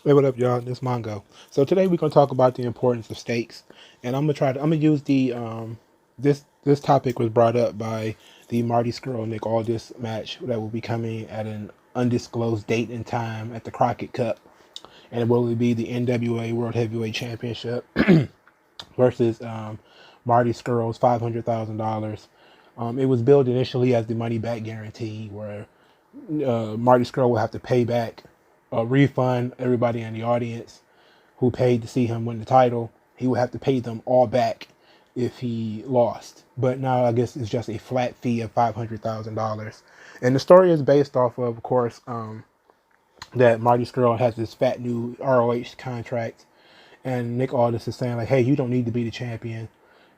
Hey, what up, y'all? This Mongo. So today we're gonna talk about the importance of stakes, and I'm gonna use the this topic was brought up by the Marty Skrull Nick Aldis match that will be coming at an undisclosed date and time at the Crockett Cup, and it will be the NWA World Heavyweight Championship versus Marty Skrull's $500,000. It was billed initially as the money back guarantee, where Marty Skrull will have to pay back a refund everybody in the audience who paid to see him win the title. He would have to pay them all back if he lost. But now I guess it's just a flat fee of $500,000. And the story is based off of course, that Marty Skrull has this fat new ROH contract, and Nick Aldis is saying like, "Hey, you don't need to be the champion.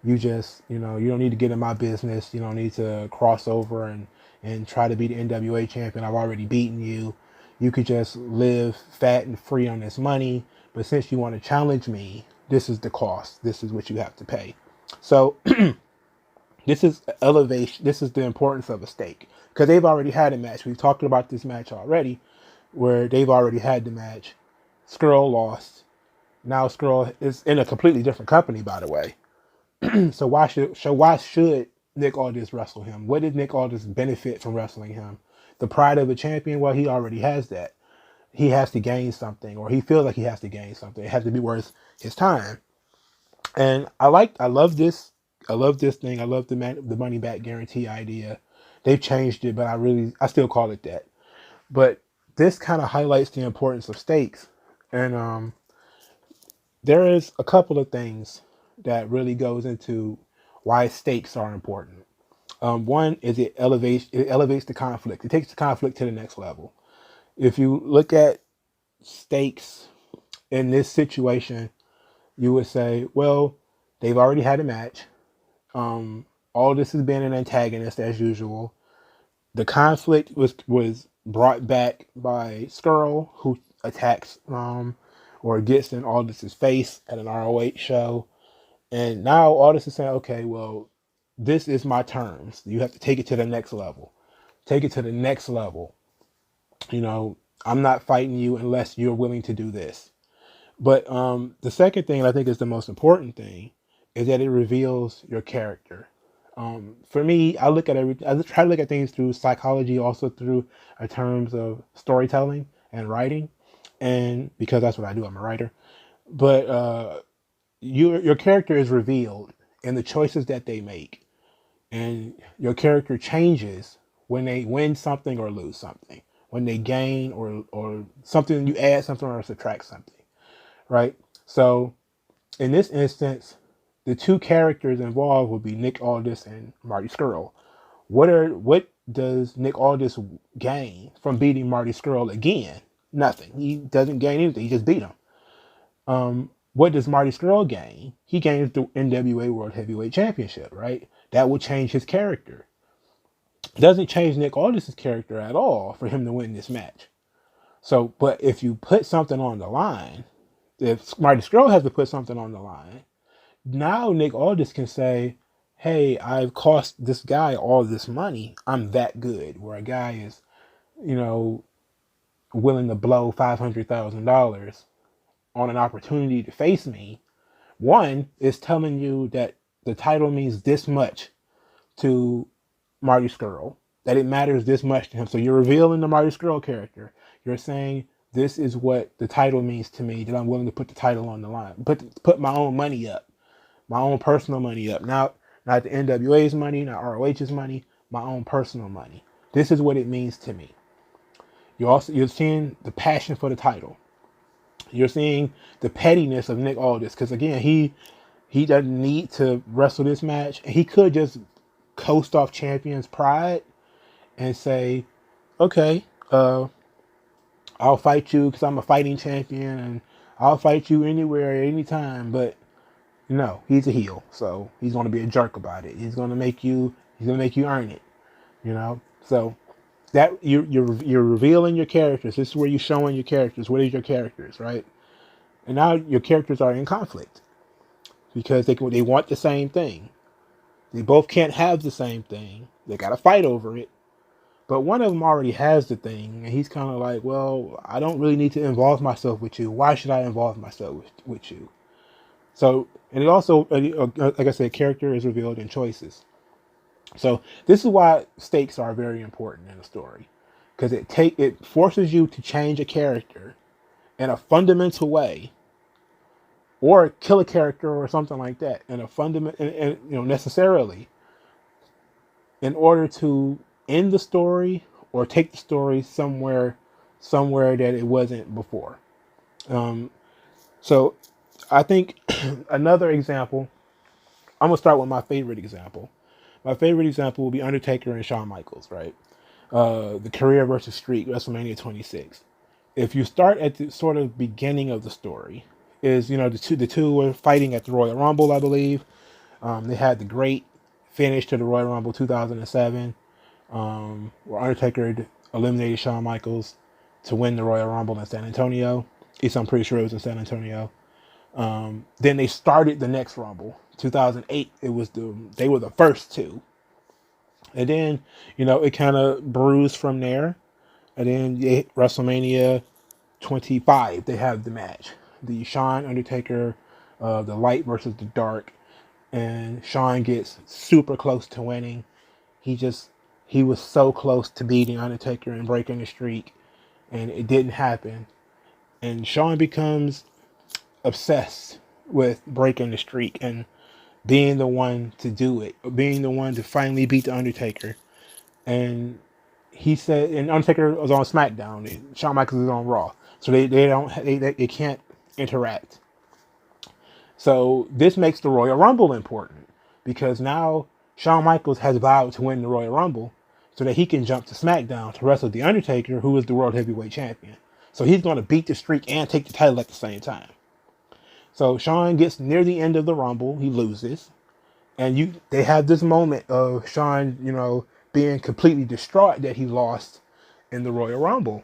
You just, you don't need to get in my business. You don't need to cross over and try to be the NWA champion. I've already beaten you. You could just live fat and free on this money. But since you want to challenge me, this is the cost. This is what you have to pay." So this is elevation. This is the importance of a stake, because they've already had a match. We've talked about this match already, where they've already had the match. Skrull lost. Now Skrull is in a completely different company, by the way. So why should Nick Aldis wrestle him? What did Nick Aldis benefit from wrestling him? The pride of a champion? Well, he already has that. He has to gain something, or he feels like he has to gain something. It has to be worth his time. And I love this thing. I love the money back guarantee idea. They've changed it, but I still call it that. But this kind of highlights the importance of stakes. And there is a couple of things that really goes into why stakes are important. One is it elevates the conflict. It takes the conflict to the next level. If you look at stakes in this situation, you would say, well, they've already had a match. All this has been an antagonist as usual. The conflict was brought back by Skrull, who attacks or gets in Aldis's face at an ROH show. And now Aldis is saying, okay, well, this is my terms. You have to take it to the next level. Take it to the next level. You know, I'm not fighting you unless you're willing to do this. But the second thing, and I think is the most important thing, is that it reveals your character. For me, I try to look at things through psychology, also through terms of storytelling and writing, and because that's what I do, I'm a writer. But your character is revealed in the choices that they make, and your character changes when they win something or lose something, when they gain or something, you add something or subtract something, right? So in this instance, the two characters involved will be Nick Aldis and Marty Skrull. What does Nick Aldis gain from beating Marty Skrull again? Nothing. He doesn't gain anything. He just beat him. What does Marty Skrull gain? He gains the NWA World Heavyweight Championship, right? That will change his character. It doesn't change Nick Aldis' character at all for him to win this match. So, but if you put something on the line, if Marty Skrull has to put something on the line, now Nick Aldis can say, hey, I've cost this guy all this money. I'm that good. Where a guy is, you know, willing to blow $500,000 on an opportunity to face me. One is telling you that the title means this much to Marty Skrull, that it matters this much to him. So you're revealing the Marty Skrull character. You're saying this is what the title means to me, that I'm willing to put the title on the line, put my own money up, my own personal money up. Not the NWA's money, not ROH's money, my own personal money. This is what it means to me. You're seeing the passion for the title. You're seeing the pettiness of Nick Aldis, because again, he doesn't need to wrestle this match. He could just coast off champion's pride and say, okay, I'll fight you because I'm a fighting champion, and I'll fight you anywhere, anytime. But no, he's a heel, so he's going to be a jerk about it. He's going to make you earn it, you know. So that you're revealing your characters. This is where you're showing your characters. What is your characters, right? And now your characters are in conflict because they want the same thing. They both can't have the same thing. They got to fight over it. But one of them already has the thing, and he's kind of like, well, I don't really need to involve myself with you. Why should I involve myself with you? So, and it also, like I said, character is revealed in choices. So this is why stakes are very important in a story, because it forces you to change a character in a fundamental way, or kill a character or something like that in a fundamental, necessarily, in order to end the story or take the story somewhere that it wasn't before. Um, so I think another example. I'm gonna start with my favorite example. My favorite example will be Undertaker and Shawn Michaels, right? The career versus streak, WrestleMania 26. If you start at the sort of beginning of the story, is the two were fighting at the Royal Rumble, I believe. They had the great finish to the Royal Rumble 2007, where Undertaker eliminated Shawn Michaels to win the Royal Rumble in San Antonio. At least I'm pretty sure it was in San Antonio. Then they started the next Rumble, 2008. They were the first two, and then it kind of bruised from there. And then WrestleMania 25, they have the match, the Shawn Undertaker, the light versus the dark, and Shawn gets super close to winning. He was so close to beating Undertaker and breaking the streak, and it didn't happen. And Shawn becomes obsessed with breaking the streak and being the one to do it, being the one to finally beat the Undertaker. And he said, and Undertaker was on SmackDown, and Shawn Michaels is on Raw, so they can't interact. So this makes the Royal Rumble important, because now Shawn Michaels has vowed to win the Royal Rumble so that he can jump to SmackDown to wrestle the Undertaker, who is the World Heavyweight Champion. So he's going to beat the streak and take the title at the same time. So Shawn gets near the end of the Rumble, he loses, and they have this moment of Shawn, being completely distraught that he lost in the Royal Rumble.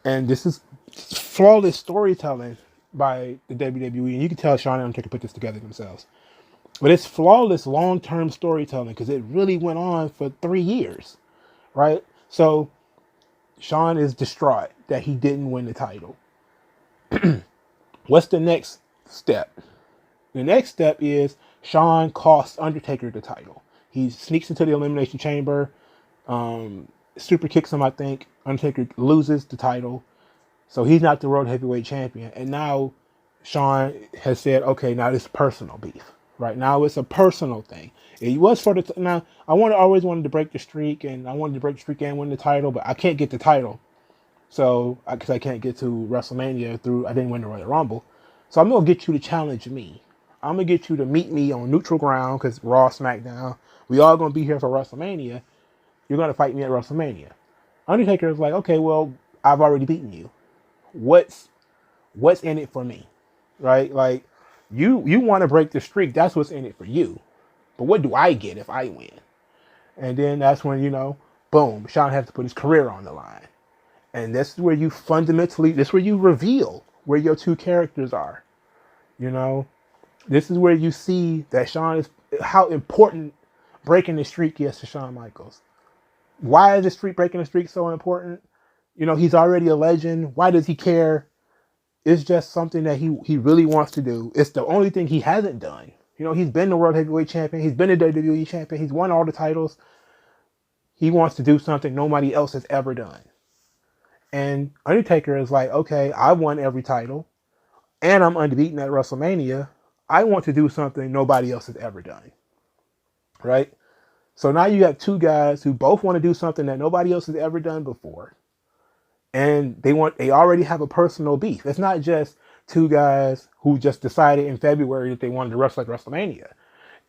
And this is flawless storytelling by the WWE, and you can tell Shawn and Undertaker put this together themselves. But it's flawless long-term storytelling, because it really went on for 3 years, right? So Shawn is distraught that he didn't win the title. What's the next step? The next step is Shawn costs Undertaker the title. He sneaks into the Elimination Chamber, super kicks him, I think. Undertaker loses the title. So he's not the World Heavyweight Champion. And now Shawn has said, okay, now this is personal beef. Right now it's a personal thing. It was for the now always wanted to break the streak, and I wanted to break the streak and win the title, but I can't get the title. So because I can't get to WrestleMania I didn't win the Royal Rumble. So I'm gonna get you to challenge me. I'm gonna get you to meet me on neutral ground, because Raw, SmackDown, we all gonna be here for WrestleMania. You're gonna fight me at WrestleMania. Undertaker is like, okay, well, I've already beaten you. What's in it for me, right? Like, you want to break the streak. That's what's in it for you. But what do I get if I win? And then that's when boom, Shawn has to put his career on the line. And this is where this is where you reveal where your two characters are. This is where you see that how important breaking the streak is to Shawn Michaels. Why is breaking the streak so important? He's already a legend. Why does he care? It's just something that he really wants to do. It's the only thing he hasn't done. He's been the World Heavyweight Champion. He's been the WWE Champion. He's won all the titles. He wants to do something nobody else has ever done. And Undertaker is like, okay, I won every title, and I'm unbeaten at WrestleMania. I want to do something nobody else has ever done. Right? So now you have two guys who both want to do something that nobody else has ever done before. And they already have a personal beef. It's not just two guys who just decided in February that they wanted to wrestle at WrestleMania.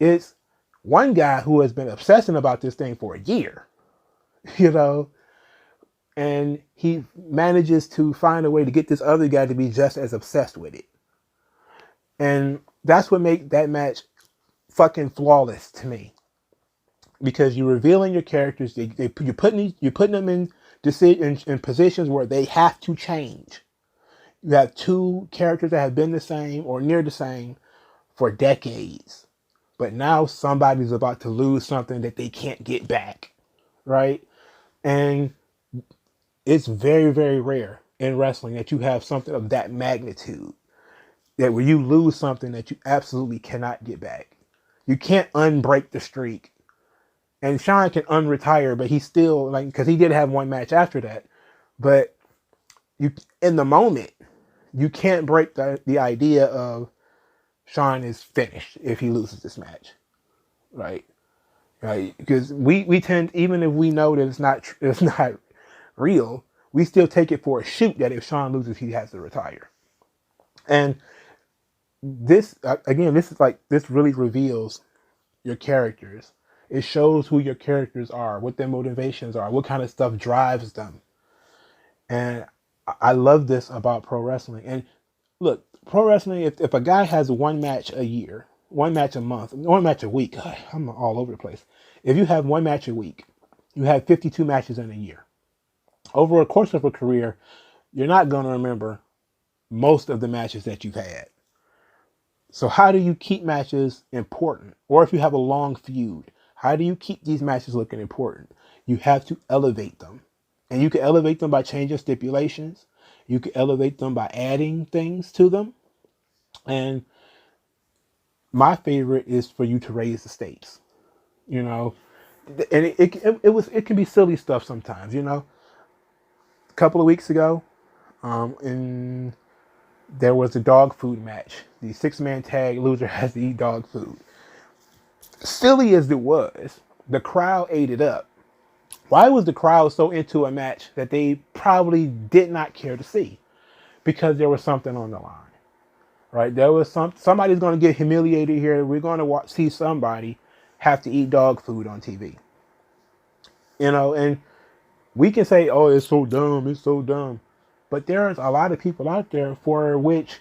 It's one guy who has been obsessing about this thing for a year, and he manages to find a way to get this other guy to be just as obsessed with it. And that's what makes that match fucking flawless to me. Because you're revealing your characters, you're putting them in positions where they have to change. You have two characters that have been the same or near the same for decades, but now somebody's about to lose something that they can't get back, right? And it's very, very rare in wrestling that you have something of that magnitude, that where you lose something that you absolutely cannot get back. You can't unbreak the streak. And Shawn can unretire, but he still, like, because he did have one match after that. But you, in the moment, you can't break the idea of Shawn is finished if he loses this match, right? Right? Because we tend, even if we know that it's not real, we still take it for a shoot that if Shawn loses, he has to retire. And this again, this really reveals your characters. It shows who your characters are, what their motivations are, what kind of stuff drives them. And I love this about pro wrestling. And look, pro wrestling, if a guy has one match a year, one match a month, one match a week, I'm all over the place. If you have one match a week, you have 52 matches in a year. Over a course of a career, you're not going to remember most of the matches that you've had. So how do you keep matches important? Or if you have a long feud, how do you keep these matches looking important? You have to elevate them. And you can elevate them by changing stipulations. You can elevate them by adding things to them. And my favorite is for you to raise the stakes. You know, and it can be silly stuff sometimes. You know, a couple of weeks ago, in there was a dog food match. The 6-man tag loser has to eat dog food. Silly as it was, the crowd ate it up. Why was the crowd so into a match that they probably did not care to see? Because there was something on the line, right? There was somebody's going to get humiliated here. We're going to see somebody have to eat dog food on TV. You know, and we can say, "Oh, it's so dumb, it's so dumb," but there's a lot of people out there for which,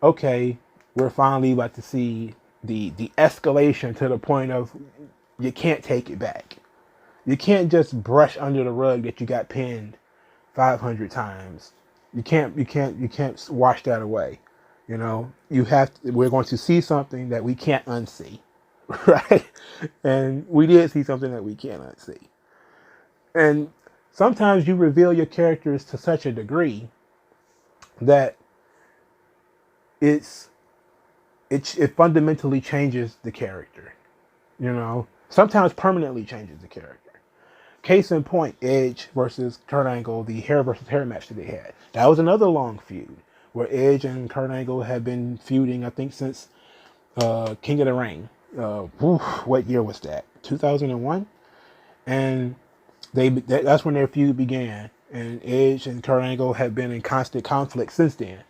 okay, we're finally about to see the escalation to the point of you can't take it back. You can't just brush under the rug that you got pinned 500 times. You can't wash that away. You know, we're going to see something that we can't unsee, right? And we did see something that we can't unsee. And sometimes you reveal your characters to such a degree that it's it fundamentally changes the character. You know, sometimes permanently changes the character. Case in point, Edge versus Kurt Angle, the hair versus hair match that they had. That was another long feud where Edge and Kurt Angle had been feuding, I think, since King of the Ring. What year was that? 2001? And that's when their feud began. And Edge and Kurt Angle have been in constant conflict since then.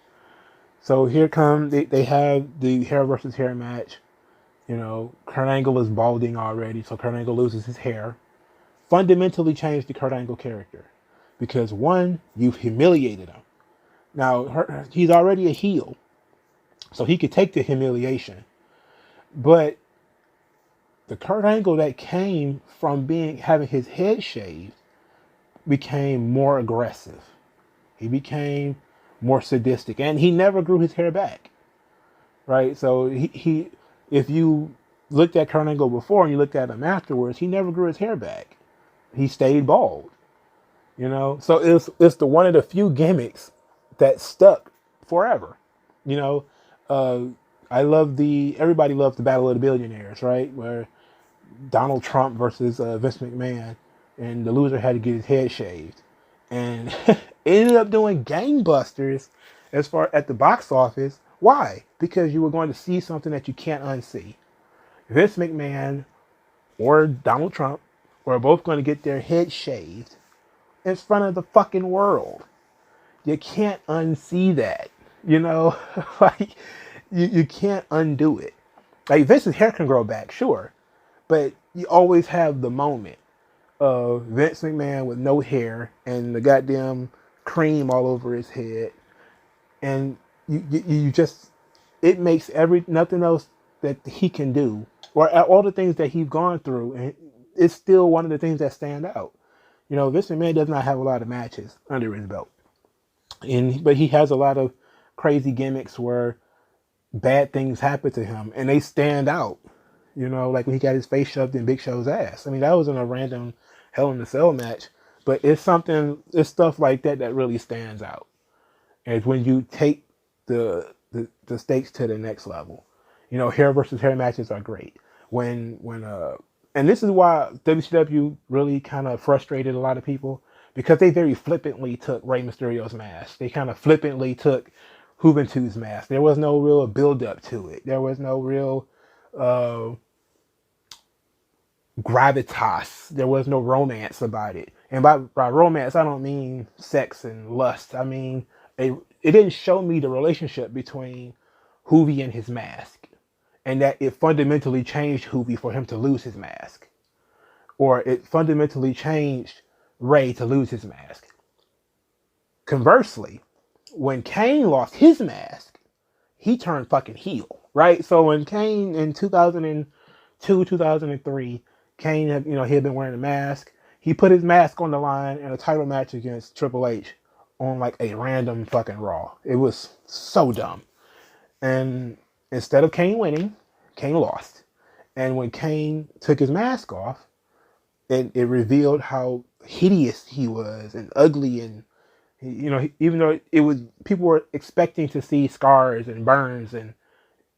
So here they have the hair versus hair match. You know, Kurt Angle is balding already, so Kurt Angle loses his hair. Fundamentally changed the Kurt Angle character. Because one, you've humiliated him. Now, he's already a heel, so he could take the humiliation. But the Kurt Angle that came from having his head shaved became more aggressive. He became more sadistic, and he never grew his hair back. Right? So he if you looked at Kurt Angle before and you looked at him afterwards, he never grew his hair back. He stayed bald. You know, so it's the one of the few gimmicks that stuck forever. You know, everybody loved the Battle of the Billionaires, right? Where Donald Trump versus Vince McMahon, and the loser had to get his head shaved, and ended up doing gangbusters as far at the box office. Why? Because you were going to see something that you can't unsee. Vince McMahon or Donald Trump were both going to get their head shaved in front of the fucking world. You can't unsee that. You know, like you can't undo it. Like Vince's hair can grow back, sure, but you always have the moment of Vince McMahon with no hair and the goddamn cream all over his head, and you just, it makes nothing else that he can do, or all the things that he's gone through, and it's still one of the things that stand out. You know, Vince McMahon does not have a lot of matches under his belt, but he has a lot of crazy gimmicks where bad things happen to him and they stand out. You know, like when he got his face shoved in Big Show's ass. I mean, that was in a random Hell in a Cell match, But it's stuff like that that really stands out. And it's when you take the stakes to the next level. Hair versus hair matches are great. And this is why WCW really kind of frustrated a lot of people because they very flippantly took Rey Mysterio's mask. They kind of flippantly took Juventude's mask. There was no real build up to it. There was no real uh, gravitas. There was no romance about it. And by romance, I don't mean sex and lust. I mean, it didn't show me the relationship between Hoovy and his mask. And that it fundamentally changed Hoovy for him to lose his mask. Or it fundamentally changed Ray to lose his mask. Conversely, when Kane lost his mask, he turned fucking heel, right? So when Kane in 2002, 2003, Kane had, he had been wearing a mask. He put his mask on the line in a title match against Triple H on like a random fucking Raw. It was so dumb. And instead of Kane winning, Kane lost. And when Kane took his mask off, it revealed how hideous he was and ugly and even though it was people were expecting to see scars and burns and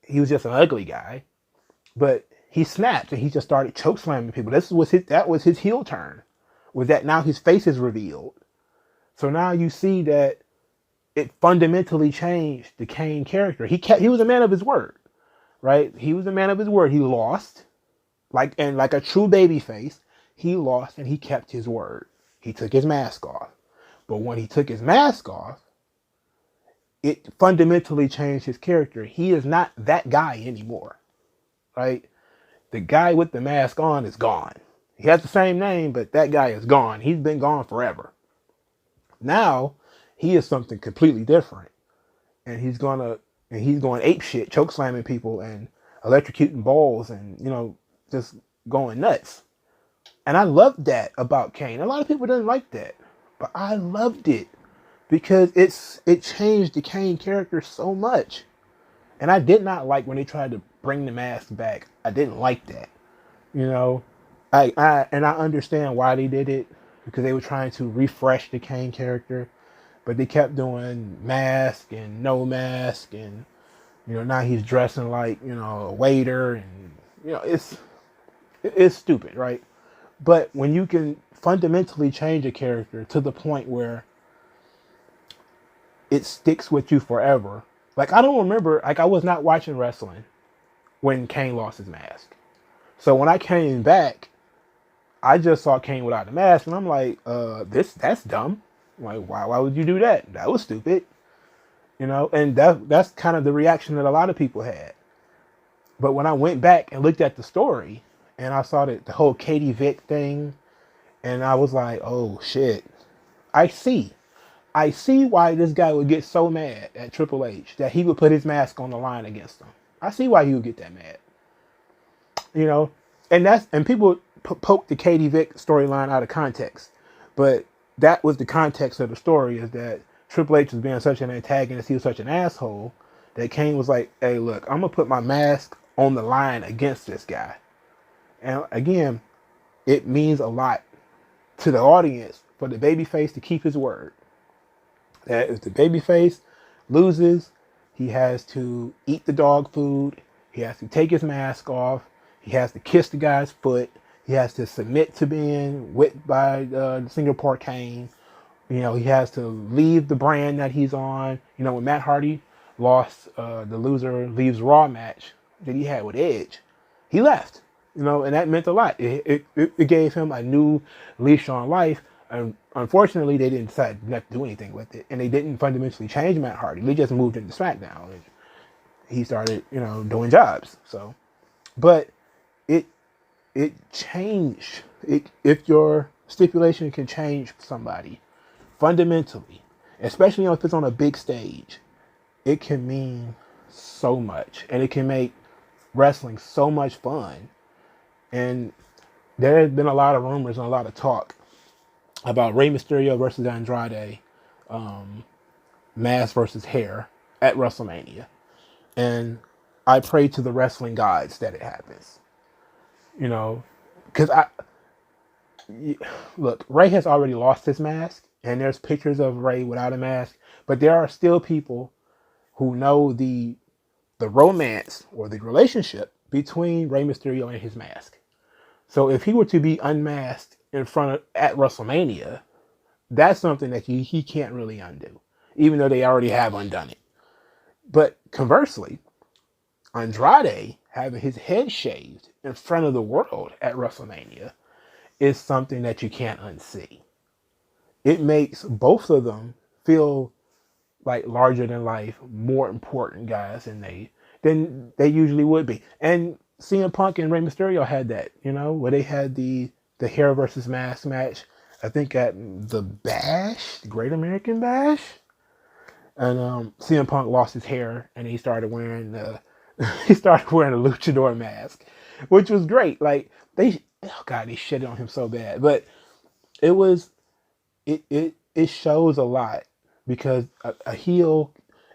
he was just an ugly guy, but he snapped and he just started choke slamming people. That was his heel turn. Was that now his face is revealed. So now you see that it fundamentally changed the Kane character. He was a man of his word, right? He was a man of his word. He lost, like a true baby face, he lost and he kept his word. He took his mask off. But when he took his mask off, it fundamentally changed his character. He is not that guy anymore, right? The guy with the mask on is gone. He has the same name, but that guy is gone. He's been gone forever. Now, he is something completely different. And he's going ape shit, choke slamming people and electrocuting balls and, just going nuts. And I loved that about Kane. A lot of people didn't like that. But I loved it because it changed the Kane character so much. And I did not like when they tried to bring the mask back. I didn't like that. I understand why they did it because they were trying to refresh the Kane character, but they kept doing mask and no mask and now he's dressing like, a waiter and it's stupid, right? But when you can fundamentally change a character to the point where it sticks with you forever. Like, I don't remember, like, I was not watching wrestling when Kane lost his mask. So when I came back, I just saw Kane without the mask, and I'm like, that's dumb. Like, why would you do that? That was stupid. And that's kind of the reaction that a lot of people had. But when I went back and looked at the story, and I saw the whole Katie Vick thing, and I was like, oh shit, I see why this guy would get so mad at Triple H that he would put his mask on the line against him. I see why he would get that mad. And people poke the Katie Vick storyline out of context, but that was the context of the story, is that Triple H was being such an antagonist, he was such an asshole, that Kane was like, hey, look, I'm gonna put my mask on the line against this guy. And again, it means a lot to the audience for the babyface to keep his word. That if the babyface loses, he has to eat the dog food. He has to take his mask off. He has to kiss the guy's foot. He has to submit to being whipped by Singapore Kane. He has to leave the brand that he's on. When Matt Hardy lost the loser leaves Raw match that he had with Edge, he left. And that meant a lot. It gave him a new leash on life. And unfortunately, they didn't decide not to do anything with it. And they didn't fundamentally change Matt Hardy. They just moved into SmackDown. He started, doing jobs. So, but it changed. If your stipulation can change somebody fundamentally, especially if it's on a big stage, it can mean so much. And it can make wrestling so much fun. And there has been a lot of rumors and a lot of talk about Rey Mysterio versus Andrade, mask versus hair at WrestleMania. And I pray to the wrestling gods that it happens. Because look, Ray has already lost his mask, and there's pictures of Ray without a mask, but there are still people who know the romance or the relationship between Rey Mysterio and his mask. So if he were to be unmasked in front of at WrestleMania, that's something that he can't really undo, even though they already have undone it. But conversely, Andrade having his head shaved in front of the world at WrestleMania is something that you can't unsee. It makes both of them feel like larger than life, more important guys than they usually would be. And CM Punk and Rey Mysterio had that, where they had the hair versus mask match. I think at the Bash, the Great American Bash, and CM Punk lost his hair and he started wearing he started wearing a luchador mask, which was great. Like they shitted on him so bad, but it was it shows a lot because a heel,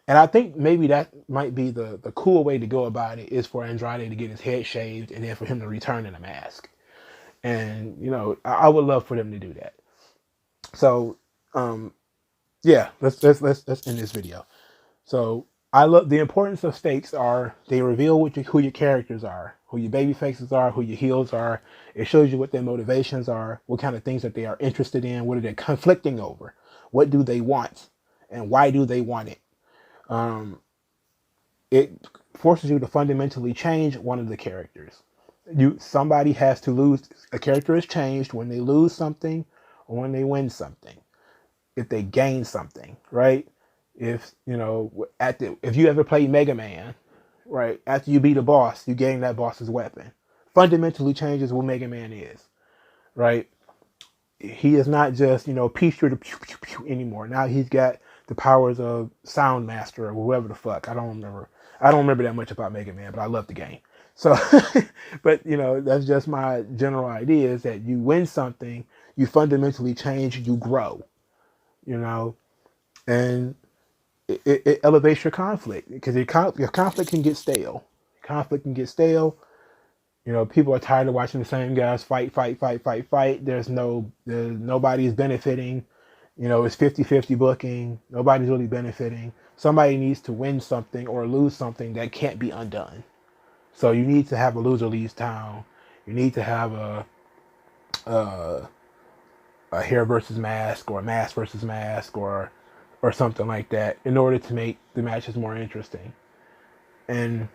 and I think maybe that might be the cool way to go about it is for Andrade to get his head shaved and then for him to return in a mask. And I would love for them to do that. So yeah, let's end this video. So I love the importance of stakes are they reveal who your characters are, who your baby faces are, who your heels are. It shows you what their motivations are, what kind of things that they are interested in, what are they conflicting over, what do they want, and why do they want it. It forces you to fundamentally change one of the characters. Somebody has to lose. A character is changed when they lose something or when they win something. If they gain something, right? If if you ever play Mega Man, right? After you beat a boss, you gain that boss's weapon. Fundamentally changes what Mega Man is, right? He is not just pew to pew pew pew anymore. Now he's got the powers of Sound Master or whoever the fuck. I don't remember. I don't remember that much about Mega Man, but I love the game. So, but that's just my general idea: is that you win something, you fundamentally change, you grow, and it elevates your conflict because your conflict can get stale. Conflict can get stale. People are tired of watching the same guys fight, fight, fight, fight, fight. Nobody's benefiting. It's 50-50 booking. Nobody's really benefiting. Somebody needs to win something or lose something that can't be undone. So you need to have a loser leaves town. You need to have a hair versus mask or a mask versus mask or something like that in order to make the matches more interesting. And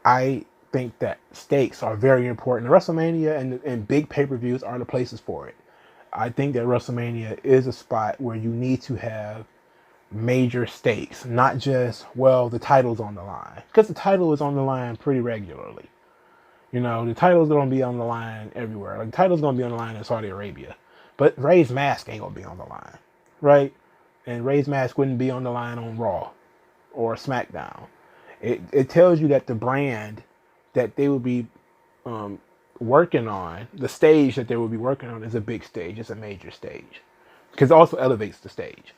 I think that stakes are very important. WrestleMania and big pay-per-views are the places for it. I think that WrestleMania is a spot where you need to have major stakes, not just, the title's on the line. Because the title is on the line pretty regularly. The title's going to be on the line everywhere. Like, the title's going to be on the line in Saudi Arabia. But Ray's mask ain't going to be on the line, right? And Ray's mask wouldn't be on the line on Raw or SmackDown. It tells you that the brand that they would be working on, the stage that they will be working on is a big stage. It's a major stage. Because it also elevates the stage.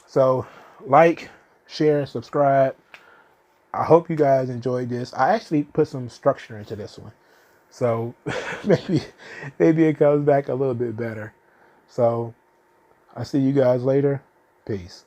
So, like, share, subscribe. I hope you guys enjoyed this. I actually put some structure into this one. So, maybe it comes back a little bit better. So, I'll see you guys later. Peace.